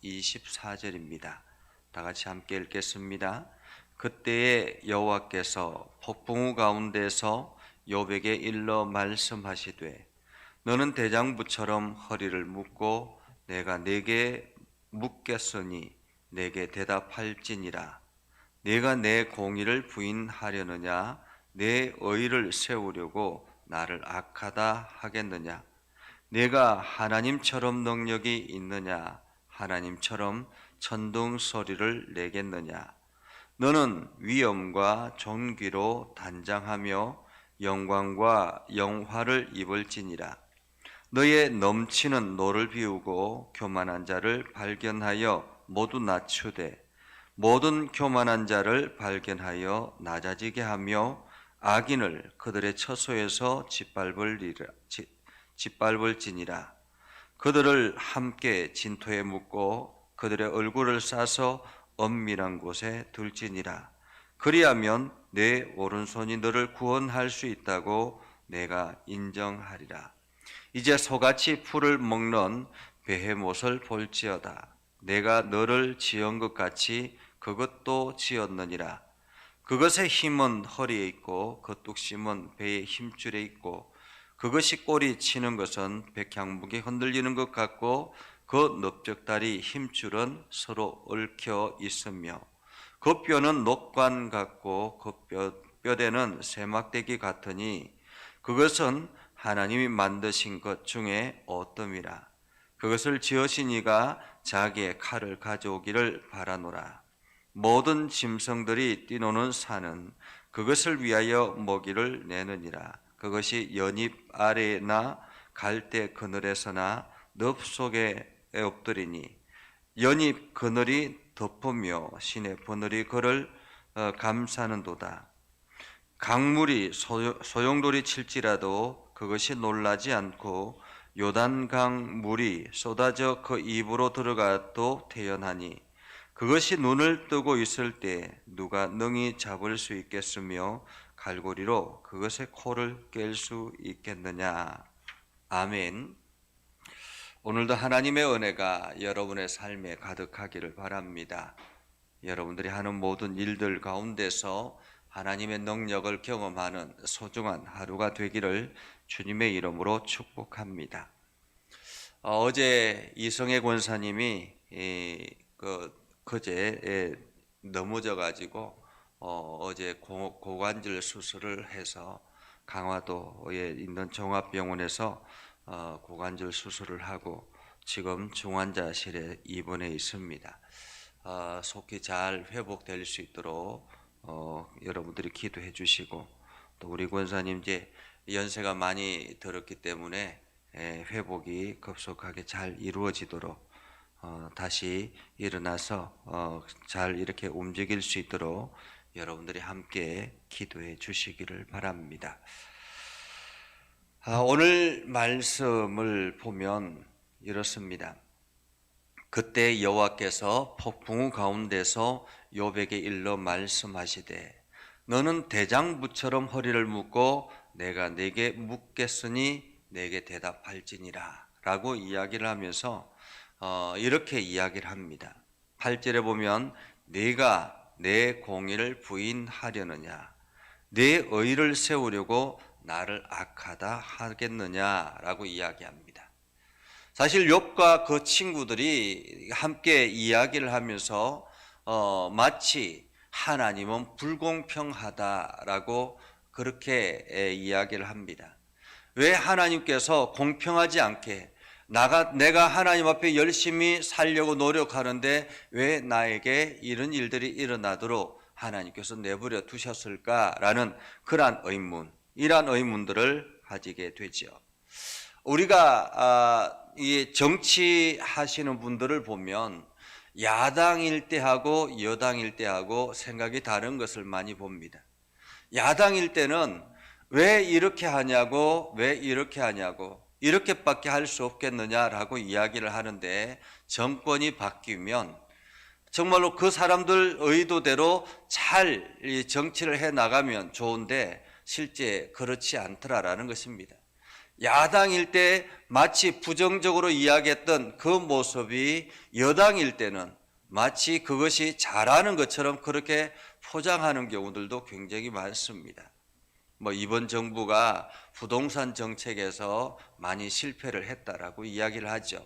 24절입니다. 다 같이 함께 읽겠습니다. 그때에 여호와께서 폭풍우 가운데서 욥에게 일러 말씀하시되 너는 대장부처럼 허리를 묶고 내가 네게 묻겠으니 내게 대답할지니라. 네가 내 공의를 부인하려느냐 내 의를 세우려고 나를 악하다 하겠느냐. 내가 하나님처럼 능력이 있느냐 하나님처럼 천둥 소리를 내겠느냐. 너는 위엄과 존귀로 단장하며 영광과 영화를 입을지니라. 너의 넘치는 노를 비우고 교만한 자를 발견하여 모두 낮추되 모든 교만한 자를 발견하여 낮아지게 하며 악인을 그들의 처소에서 짓밟을지니라. 그들을 함께 진토에 묻고 그들의 얼굴을 싸서 엄밀한 곳에 둘지니라. 그리하면 내 오른손이 너를 구원할 수 있다고 내가 인정하리라. 이제 소같이 풀을 먹는 베헤못을 볼지어다. 내가 너를 지은 것 같이 그것도 지었느니라. 그것의 힘은 허리에 있고 그 뚝심은 배의 힘줄에 있고 그것이 꼬리 치는 것은 백향목이 흔들리는 것 같고 그 넓적다리 힘줄은 서로 얽혀 있으며 그 뼈는 녹관 같고 그 뼈대는 세막대기 같으니 그것은 하나님이 만드신 것 중에 어뜸이라. 그것을 지으신 이가 자기의 칼을 가져오기를 바라노라. 모든 짐승들이 뛰노는 산은 그것을 위하여 먹이를 내느니라. 그것이 연잎 아래나 갈대 그늘에서나 늪 속에 엎드리니 연잎 그늘이 덮으며 시내 버늘이 그를 감싸는도다. 강물이 소용돌이 칠지라도 그것이 놀라지 않고 요단강 물이 쏟아져 그 입으로 들어가도 태연하니 그것이 눈을 뜨고 있을 때 누가 능히 잡을 수 있겠으며 갈고리로 그것의 코를 깰 수 있겠느냐. 아멘. 오늘도 하나님의 은혜가 여러분의 삶에 가득하기를 바랍니다. 여러분들이 하는 모든 일들 가운데서 하나님의 능력을 경험하는 소중한 하루가 되기를 주님의 이름으로 축복합니다. 어제 이성애 권사님이 그제 넘어져 가지고 어제 고관절 수술을 해서 강화도에 있는 종합병원에서 고관절 수술을 하고 지금 중환자실에 입원해 있습니다. 속히 잘 회복될 수 있도록 여러분들이 기도해 주시고 또 우리 권사님 이제 연세가 많이 들었기 때문에 회복이 급속하게 잘 이루어지도록 다시 일어나서 잘 이렇게 움직일 수 있도록 여러분들이 함께 기도해 주시기를 바랍니다. 오늘 말씀을 보면 이렇습니다. 그때 여호와께서 폭풍우 가운데서 욥에게 일러 말씀하시되 너는 대장부처럼 허리를 묶고 내가 네게 묻겠으니 내게 대답할지니라 라고 이야기를 하면서 이렇게 이야기를 합니다. 8절에 보면 네가 내 공의를 부인하려느냐 내 의를 세우려고 나를 악하다 하겠느냐라고 이야기합니다. 사실 욥과 그 친구들이 함께 이야기를 하면서 마치 하나님은 불공평하다라고 그렇게 이야기를 합니다. 왜 하나님께서 공평하지 않게 내가 하나님 앞에 열심히 살려고 노력하는데 왜 나에게 이런 일들이 일어나도록 하나님께서 내버려 두셨을까라는 그러한 의문, 이러한 의문들을 가지게 되죠. 우리가 이 정치하시는 분들을 보면 야당일 때하고 여당일 때하고 생각이 다른 것을 많이 봅니다. 야당일 때는 왜 이렇게 하냐고 이렇게밖에 할 수 없겠느냐라고 이야기를 하는데 정권이 바뀌면 정말로 그 사람들 의도대로 잘 정치를 해 나가면 좋은데 실제 그렇지 않더라라는 것입니다. 야당일 때 마치 부정적으로 이야기했던 그 모습이 여당일 때는 마치 그것이 잘하는 것처럼 그렇게 포장하는 경우들도 굉장히 많습니다. 이번 정부가 부동산 정책에서 많이 실패를 했다라고 이야기를 하죠.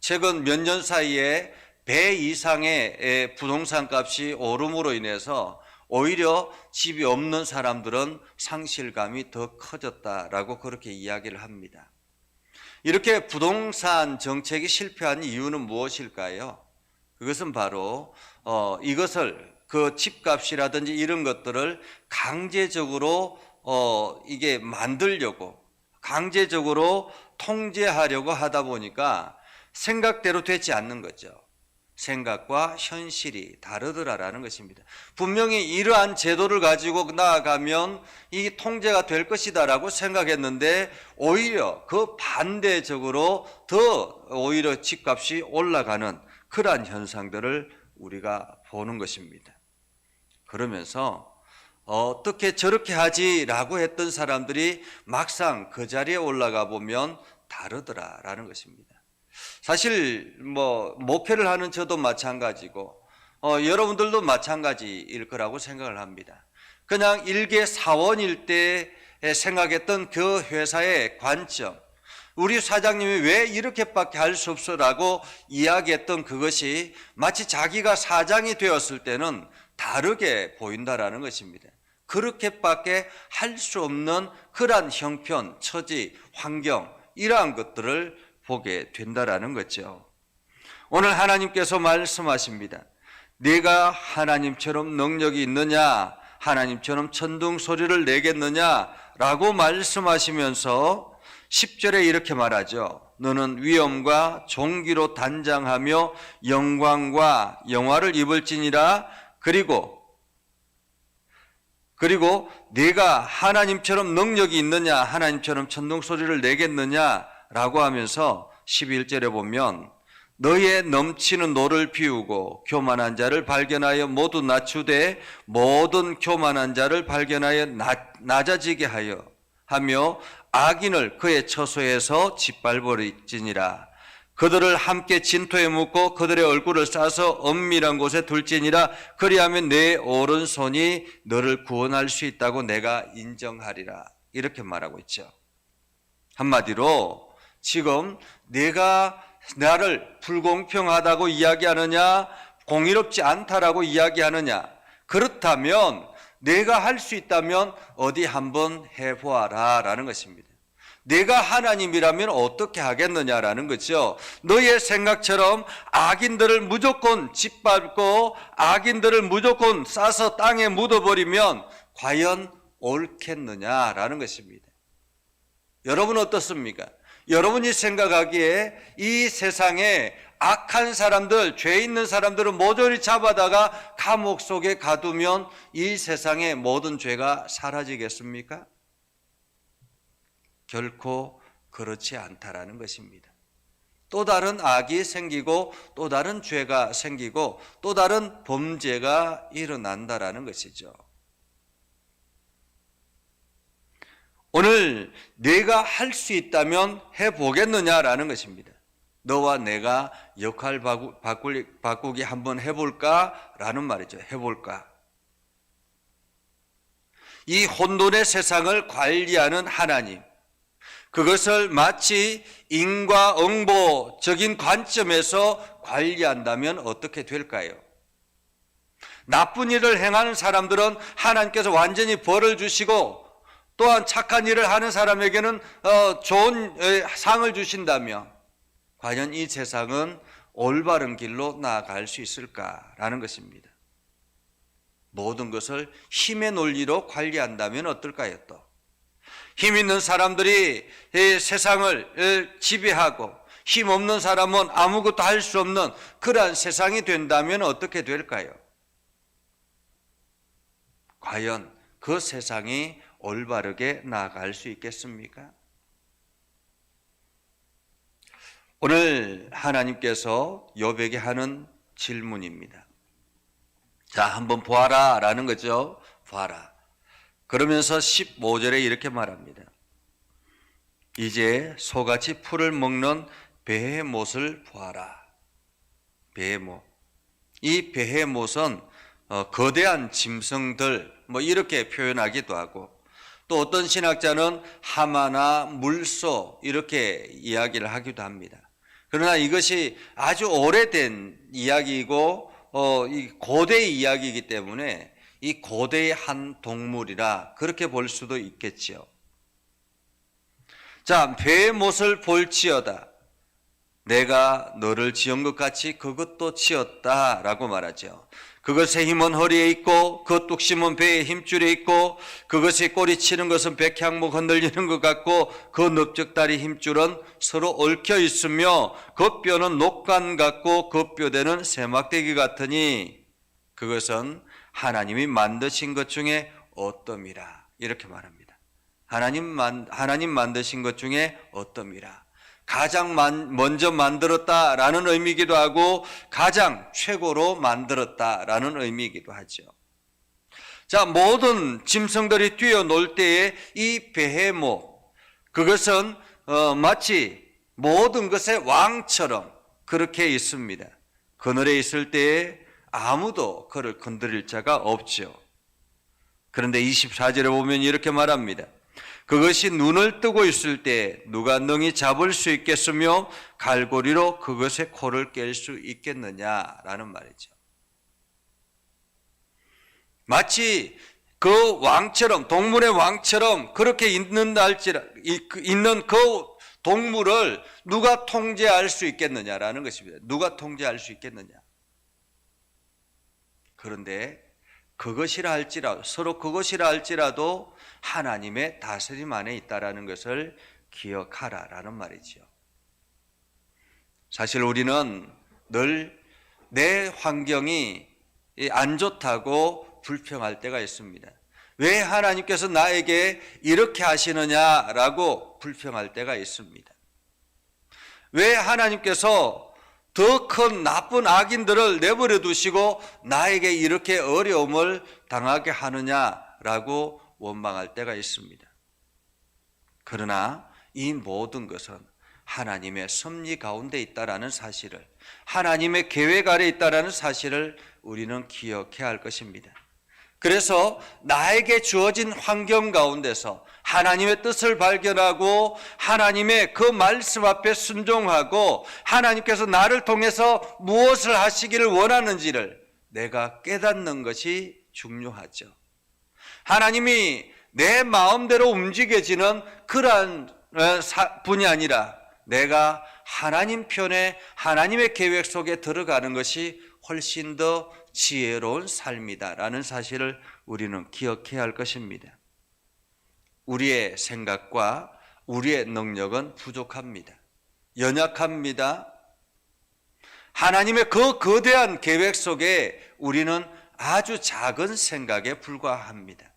최근 몇 년 사이에 배 이상의 부동산 값이 오름으로 인해서 오히려 집이 없는 사람들은 상실감이 더 커졌다라고 그렇게 이야기를 합니다. 이렇게 부동산 정책이 실패한 이유는 무엇일까요? 그것은 바로 이것을 그 집값이라든지 이런 것들을 강제적으로 이게 만들려고 강제적으로 통제하려고 하다 보니까 생각대로 되지 않는 거죠. 생각과 현실이 다르더라라는 것입니다. 분명히 이러한 제도를 가지고 나아가면 이 통제가 될 것이다라고 생각했는데 오히려 그 반대적으로 더 오히려 집값이 올라가는 그러한 현상들을 우리가 보는 것입니다. 그러면서 어떻게 저렇게 하지라고 했던 사람들이 막상 그 자리에 올라가 보면 다르더라라는 것입니다. 사실 목회를 하는 저도 마찬가지고 여러분들도 마찬가지일 거라고 생각을 합니다. 그냥 일개 사원일 때 생각했던 그 회사의 관점, 우리 사장님이 왜 이렇게밖에 할 수 없어라고 이야기했던 그것이 마치 자기가 사장이 되었을 때는 다르게 보인다라는 것입니다. 그렇게밖에 할 수 없는 그러한 형편, 처지, 환경 이러한 것들을 보게 된다라는 거죠. 오늘 하나님께서 말씀하십니다. 네가 하나님처럼 능력이 있느냐, 하나님처럼 천둥 소리를 내겠느냐라고 말씀하시면서 10절에 이렇게 말하죠. 너는 위엄과 존귀로 단장하며 영광과 영화를 입을지니라. 그리고 네가 하나님처럼 능력이 있느냐, 하나님처럼 천둥 소리를 내겠느냐라고 하면서 11절에 보면 너의 넘치는 노를 비우고 교만한 자를 발견하여 모두 낮추되 모든 교만한 자를 발견하여 낮아지게 하며 악인을 그의 처소에서 짓밟을지니라. 그들을 함께 진토에 묻고 그들의 얼굴을 싸서 엄밀한 곳에 둘지니라. 그리하면 내 오른손이 너를 구원할 수 있다고 내가 인정하리라. 이렇게 말하고 있죠. 한마디로 지금 내가 나를 불공평하다고 이야기하느냐, 공의롭지 않다라고 이야기하느냐, 그렇다면 내가 할 수 있다면 어디 한번 해보아라 라는 것입니다. 내가 하나님이라면 어떻게 하겠느냐라는 거죠. 너의 생각처럼 악인들을 무조건 짓밟고 악인들을 무조건 싸서 땅에 묻어버리면 과연 옳겠느냐라는 것입니다. 여러분 어떻습니까? 여러분이 생각하기에 이 세상에 악한 사람들, 죄 있는 사람들을 모조리 잡아다가 감옥 속에 가두면 이 세상의 모든 죄가 사라지겠습니까? 결코 그렇지 않다라는 것입니다. 또 다른 악이 생기고 또 다른 죄가 생기고 또 다른 범죄가 일어난다라는 것이죠. 오늘 내가 할 수 있다면 해보겠느냐라는 것입니다. 너와 내가 역할 바꾸기 한번 해볼까라는 말이죠. 해볼까. 이 혼돈의 세상을 관리하는 하나님, 그것을 마치 인과응보적인 관점에서 관리한다면 어떻게 될까요? 나쁜 일을 행하는 사람들은 하나님께서 완전히 벌을 주시고 또한 착한 일을 하는 사람에게는 좋은 상을 주신다며 과연 이 세상은 올바른 길로 나아갈 수 있을까라는 것입니다. 모든 것을 힘의 논리로 관리한다면 어떨까요? 또 힘 있는 사람들이 세상을 지배하고 힘 없는 사람은 아무것도 할 수 없는 그러한 세상이 된다면 어떻게 될까요? 과연 그 세상이 올바르게 나아갈 수 있겠습니까? 오늘 하나님께서 욥에게 하는 질문입니다. 자, 한번 보아라 라는 거죠. 보아라. 그러면서 15절에 이렇게 말합니다. 이제 소같이 풀을 먹는 베헤못을 보아라. 베헤못. 이 베헤못은 거대한 짐승들 이렇게 표현하기도 하고, 또 어떤 신학자는 하마나 물소 이렇게 이야기를 하기도 합니다. 그러나 이것이 아주 오래된 이야기이고 이 고대의 이야기이기 때문에 이 고대의 한 동물이라 그렇게 볼 수도 있겠지요. 자, 베헤못을 볼지어다. 내가 너를 지은 것 같이 그것도 지었다라고 말하죠. 그것의 힘은 허리에 있고 그 뚝심은 배의 힘줄에 있고 그것의 꼬리 치는 것은 백향목 흔들리는 것 같고 그 넓적다리 힘줄은 서로 얽혀 있으며 그 뼈는 녹간 같고 그 뼈대는 세막대기 같으니 그것은 하나님이 만드신 것 중에 어떠미라. 이렇게 말합니다. 하나님 만드신 것 중에 어떠미라. 가장 먼저 만들었다라는 의미이기도 하고 가장 최고로 만들었다라는 의미이기도 하죠. 자, 모든 짐승들이 뛰어놀 때에 이 베헤못, 그것은 마치 모든 것의 왕처럼 그렇게 있습니다. 그늘에 있을 때에 아무도 그를 건드릴 자가 없죠. 그런데 24절에 보면 이렇게 말합니다. 그것이 눈을 뜨고 있을 때 누가 능히 잡을 수 있겠으며 갈고리로 그것의 코를 깰 수 있겠느냐라는 말이죠. 마치 그 왕처럼, 동물의 왕처럼 그렇게 있는 그 동물을 누가 통제할 수 있겠느냐라는 것입니다. 누가 통제할 수 있겠느냐. 그런데 그것이라 할지라도, 서로 그것이라 할지라도 하나님의 다스림 안에 있다라는 것을 기억하라라는 말이죠. 사실 우리는 늘 내 환경이 안 좋다고 불평할 때가 있습니다. 왜 하나님께서 나에게 이렇게 하시느냐라고 불평할 때가 있습니다. 왜 하나님께서 더 큰 나쁜 악인들을 내버려 두시고 나에게 이렇게 어려움을 당하게 하느냐라고 원망할 때가 있습니다. 그러나 이 모든 것은 하나님의 섭리 가운데 있다라는 사실을, 하나님의 계획 아래 있다라는 사실을 우리는 기억해야 할 것입니다. 그래서 나에게 주어진 환경 가운데서 하나님의 뜻을 발견하고 하나님의 그 말씀 앞에 순종하고 하나님께서 나를 통해서 무엇을 하시기를 원하는지를 내가 깨닫는 것이 중요하죠. 하나님이 내 마음대로 움직여지는 그러한 분이 아니라 내가 하나님 편에 하나님의 계획 속에 들어가는 것이 훨씬 더 지혜로운 삶이다라는 사실을 우리는 기억해야 할 것입니다. 우리의 생각과 우리의 능력은 부족합니다. 연약합니다. 하나님의 그 거대한 계획 속에 우리는 아주 작은 생각에 불과합니다.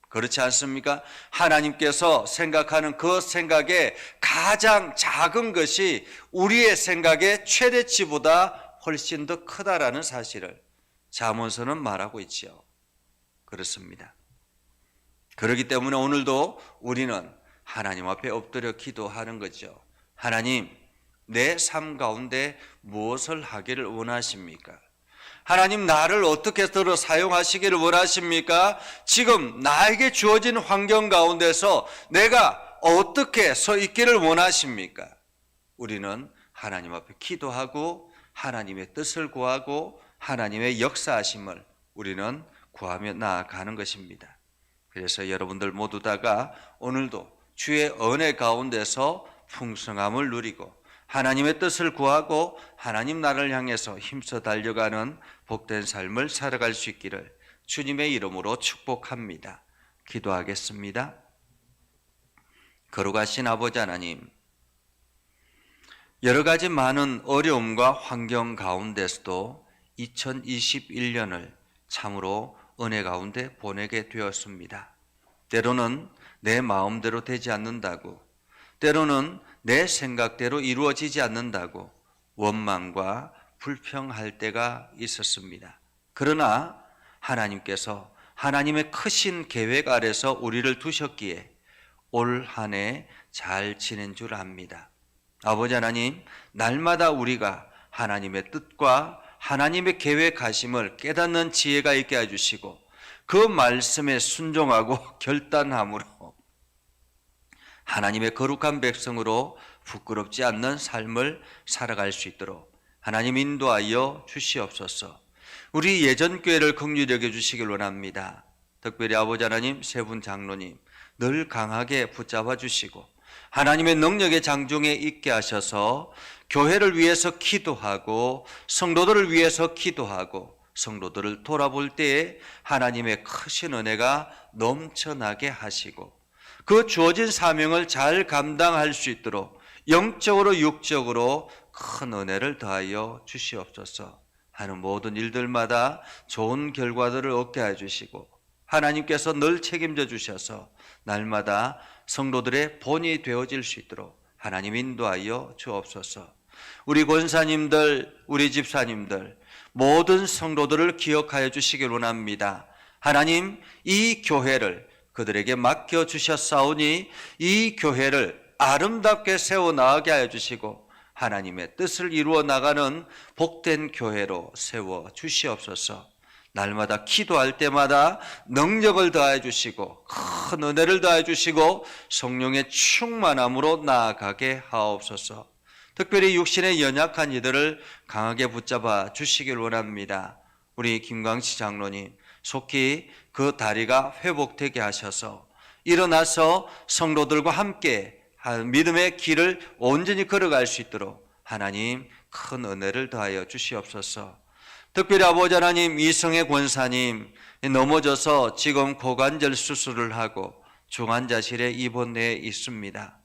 그렇지 않습니까? 하나님께서 생각하는 그 생각의 가장 작은 것이 우리의 생각의 최대치보다 훨씬 더 크다라는 사실을 잠언서는 말하고 있지요. 그렇습니다. 그렇기 때문에 오늘도 우리는 하나님 앞에 엎드려 기도하는 거죠. 하나님, 내 삶 가운데 무엇을 하기를 원하십니까? 하나님, 나를 어떻게 들어 사용하시기를 원하십니까? 지금 나에게 주어진 환경 가운데서 내가 어떻게 서 있기를 원하십니까? 우리는 하나님 앞에 기도하고 하나님의 뜻을 구하고 하나님의 역사하심을 우리는 구하며 나아가는 것입니다. 그래서 여러분들 모두 다가 오늘도 주의 은혜 가운데서 풍성함을 누리고 하나님의 뜻을 구하고 하나님 나라를 향해서 힘써 달려가는 복된 삶을 살아갈 수 있기를 주님의 이름으로 축복합니다. 기도하겠습니다. 거룩하신 아버지 하나님, 여러 가지 많은 어려움과 환경 가운데서도 2021년을 참으로 은혜 가운데 보내게 되었습니다. 때로는 내 마음대로 되지 않는다고, 때로는 내 생각대로 이루어지지 않는다고 원망과 불평할 때가 있었습니다. 그러나 하나님께서 하나님의 크신 계획 아래서 우리를 두셨기에 올 한 해 잘 지낸 줄 압니다. 아버지 하나님, 날마다 우리가 하나님의 뜻과 하나님의 계획하심을 깨닫는 지혜가 있게 해주시고 그 말씀에 순종하고 결단함으로 하나님의 거룩한 백성으로 부끄럽지 않는 삶을 살아갈 수 있도록 하나님 인도하여 주시옵소서. 우리 예전교회를 긍휼히 여겨주시길 원합니다. 특별히 아버지 하나님, 세 분 장로님 늘 강하게 붙잡아 주시고 하나님의 능력의 장중에 있게 하셔서 교회를 위해서 기도하고 성도들을 위해서 기도하고 성도들을 돌아볼 때에 하나님의 크신 은혜가 넘쳐나게 하시고 그 주어진 사명을 잘 감당할 수 있도록 영적으로 육적으로 큰 은혜를 더하여 주시옵소서. 하는 모든 일들마다 좋은 결과들을 얻게 해주시고 하나님께서 늘 책임져 주셔서 날마다 성도들의 본이 되어질 수 있도록 하나님 인도하여 주옵소서. 우리 권사님들, 우리 집사님들, 모든 성도들을 기억하여 주시길 원합니다. 하나님, 이 교회를 그들에게 맡겨주셨사오니 이 교회를 아름답게 세워나가게 하여 주시고 하나님의 뜻을 이루어 나가는 복된 교회로 세워 주시옵소서. 날마다 기도할 때마다 능력을 더해 주시고 큰 은혜를 더해 주시고 성령의 충만함으로 나아가게 하옵소서. 특별히 육신의 연약한 이들을 강하게 붙잡아 주시길 원합니다. 우리 김광치 장로님 속히 그 다리가 회복되게 하셔서 일어나서 성도들과 함께 믿음의 길을 온전히 걸어갈 수 있도록 하나님 큰 은혜를 더하여 주시옵소서. 특별히 아버지 하나님, 이성의 권사님 넘어져서 지금 고관절 수술을 하고 중환자실에 입원해 있습니다.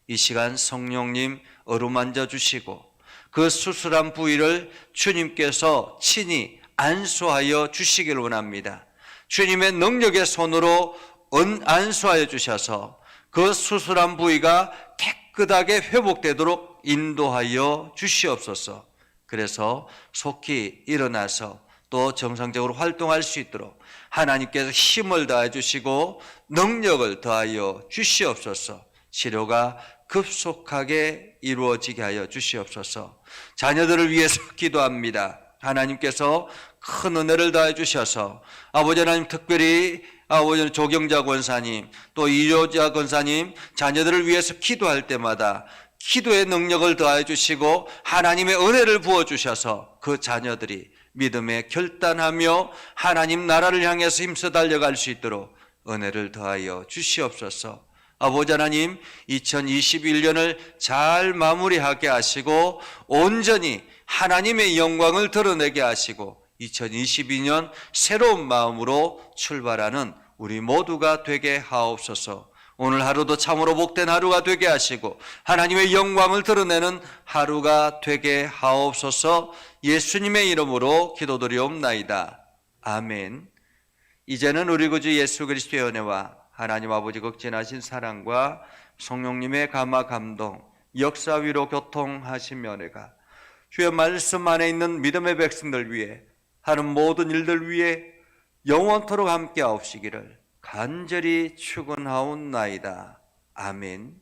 이 시간 성령님 어루만져 주시고 그 수술한 부위를 주님께서 친히 안수하여 주시길 원합니다. 주님의 능력의 손으로 안수하여 주셔서 그 수술한 부위가 깨끗하게 회복되도록 인도하여 주시옵소서. 그래서 속히 일어나서 또 정상적으로 활동할 수 있도록 하나님께서 힘을 더해 주시고 능력을 더하여 주시옵소서. 치료가 급속하게 이루어지게 하여 주시옵소서. 자녀들을 위해서 기도합니다. 하나님께서 큰 은혜를 더해 주셔서 아버지 하나님, 특별히 아버지 조경자 권사님 또 이효자 권사님 자녀들을 위해서 기도할 때마다 기도의 능력을 더해 주시고 하나님의 은혜를 부어 주셔서 그 자녀들이 믿음에 결단하며 하나님 나라를 향해서 힘써 달려갈 수 있도록 은혜를 더하여 주시옵소서. 아버지 하나님, 2021년을 잘 마무리하게 하시고 온전히 하나님의 영광을 드러내게 하시고 2022년 새로운 마음으로 출발하는 우리 모두가 되게 하옵소서. 오늘 하루도 참으로 복된 하루가 되게 하시고 하나님의 영광을 드러내는 하루가 되게 하옵소서. 예수님의 이름으로 기도드리옵나이다. 아멘. 이제는 우리 구주 예수 그리스도의 은혜와 하나님 아버지 극진하신 사랑과 성령님의 감화 감동 역사 위로 교통하신 은혜가 주의 말씀 안에 있는 믿음의 백성들 위해 하는 모든 일들 위해 영원토록 함께 하옵시기를 간절히 축원하옵나이다. 아멘.